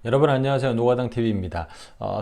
여러분 안녕하세요. 노가당TV입니다.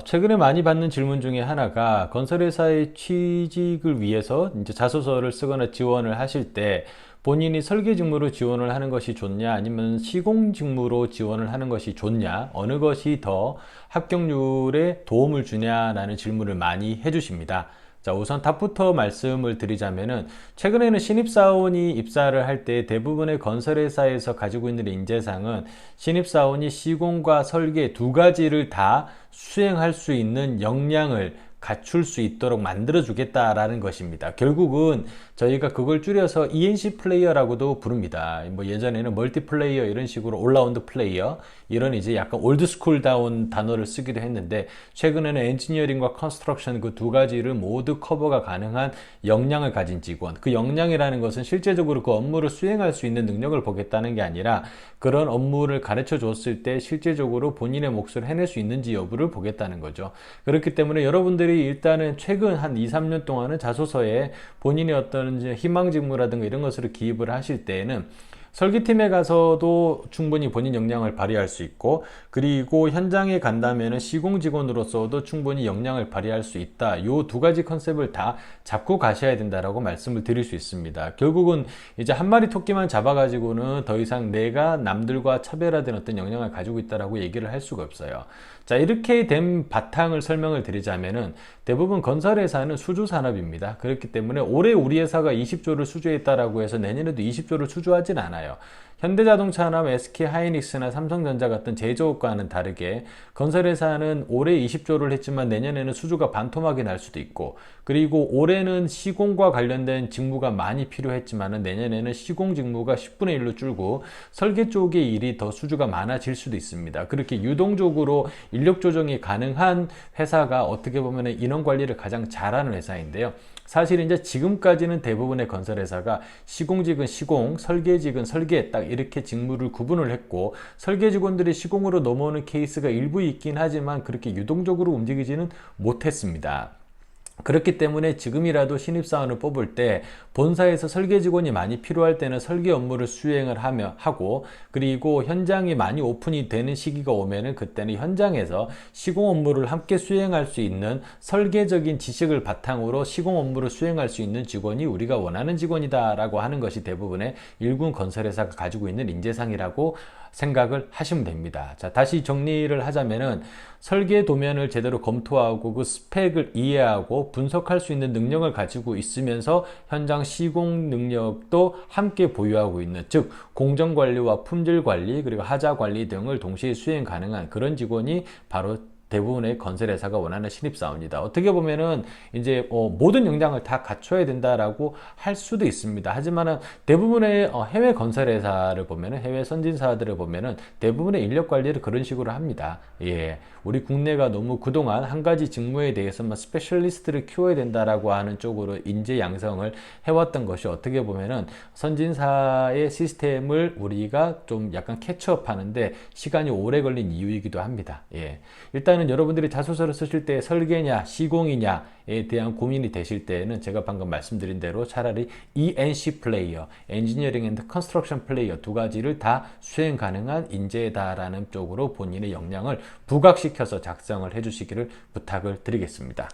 최근에 많이 받는 질문 중에 하나가 건설회사의 취직을 위해서 이제 자소서를 쓰거나 지원을 하실 때 본인이 설계 직무로 지원을 하는 것이 좋냐 아니면 시공 직무로 지원을 하는 것이 좋냐, 어느 것이 더 합격률에 도움을 주냐라는 질문을 많이 해주십니다. 자, 우선 답부터 말씀을 드리자면은 최근에는 신입사원이 입사를 할 때 대부분의 건설회사에서 가지고 있는 인재상은 신입사원이 시공과 설계 두 가지를 다 수행할 수 있는 역량을 갖출 수 있도록 만들어 주겠다라는 것입니다. 결국은 저희가 그걸 줄여서 ENC 플레이어라고도 부릅니다. 뭐 예전에는 멀티 플레이어 이런 식으로 올라운드 플레이어 이런 이제 약간 올드스쿨다운 단어를 쓰기도 했는데, 최근에는 엔지니어링과 컨스트럭션 그 두 가지를 모두 커버가 가능한 역량을 가진 직원, 그 역량이라는 것은 실제적으로 그 업무를 수행할 수 있는 능력을 보겠다는 게 아니라 그런 업무를 가르쳐 줬을 때 실제적으로 본인의 몫을 해낼 수 있는지 여부를 보겠다는 거죠. 그렇기 때문에 여러분들이 일단은 최근 한 2, 3년 동안은 자소서에 본인의 어떤 희망 직무라든가 이런 것으로 기입을 하실 때에는 설계팀에 가서도 충분히 본인 역량을 발휘할 수 있고, 그리고 현장에 간다면 시공 직원으로서도 충분히 역량을 발휘할 수 있다. 요 두 가지 컨셉을 다 잡고 가셔야 된다라고 말씀을 드릴 수 있습니다. 결국은 이제 한 마리 토끼만 잡아가지고는 더 이상 내가 남들과 차별화된 어떤 역량을 가지고 있다라고 얘기를 할 수가 없어요. 자, 이렇게 된 바탕을 설명을 드리자면은 대부분 건설회사는 수주산업입니다. 그렇기 때문에 올해 우리 회사가 20조를 수주했다라고 해서 내년에도 20조를 수주하진 않아요. 현대자동차나 SK하이닉스나 삼성전자 같은 제조업과는 다르게 건설회사는 올해 20조를 했지만 내년에는 수주가 반토막이 날 수도 있고, 그리고 올해는 시공과 관련된 직무가 많이 필요했지만 내년에는 시공 직무가 10분의 1로 줄고 설계 쪽의 일이 더 수주가 많아질 수도 있습니다. 그렇게 유동적으로 인력 조정이 가능한 회사가 어떻게 보면 인원 관리를 가장 잘하는 회사인데요. 사실 이제 지금까지는 대부분의 건설회사가 시공직은 시공, 설계직은 설계 딱 이렇게 직무를 구분을 했고, 설계 직원들이 시공으로 넘어오는 케이스가 일부 있긴 하지만 그렇게 유동적으로 움직이지는 못했습니다. 그렇기 때문에 지금이라도 신입사원을 뽑을 때 본사에서 설계 직원이 많이 필요할 때는 설계 업무를 수행을 하고, 그리고 현장이 많이 오픈이 되는 시기가 오면은 그때는 현장에서 시공 업무를 함께 수행할 수 있는 설계적인 지식을 바탕으로 시공 업무를 수행할 수 있는 직원이 우리가 원하는 직원이다 라고 하는 것이 대부분의 일군 건설회사가 가지고 있는 인재상이라고 생각을 하시면 됩니다. 자, 다시 정리를 하자면은 설계 도면을 제대로 검토하고 그 스펙을 이해하고 분석할 수 있는 능력을 가지고 있으면서 현장 시공 능력도 함께 보유하고 있는, 즉 공정관리와 품질관리 그리고 하자관리 등을 동시에 수행 가능한 그런 직원이 바로 대부분의 건설회사가 원하는 신입사원이다. 어떻게 보면은 이제 모든 역량을 다 갖춰야 된다라고 할 수도 있습니다. 하지만은 대부분의 해외 건설회사를 보면은, 해외 선진사들을 보면은 대부분의 인력 관리를 그런 식으로 합니다. 예, 우리 국내가 너무 그동안 한 가지 직무에 대해서만 스페셜리스트를 키워야 된다라고 하는 쪽으로 인재 양성을 해왔던 것이 어떻게 보면은 선진사의 시스템을 우리가 좀 약간 캐치업하는데 시간이 오래 걸린 이유이기도 합니다. 예, 일단은 여러분들이 자소서를 쓰실 때 설계냐 시공이냐에 대한 고민이 되실 때는 제가 방금 말씀드린 대로 차라리 ENC 플레이어, 엔지니어링 앤드 컨스트럭션 플레이어 두 가지를 다 수행 가능한 인재다라는 쪽으로 본인의 역량을 부각시켜서 작성을 해주시기를 부탁을 드리겠습니다.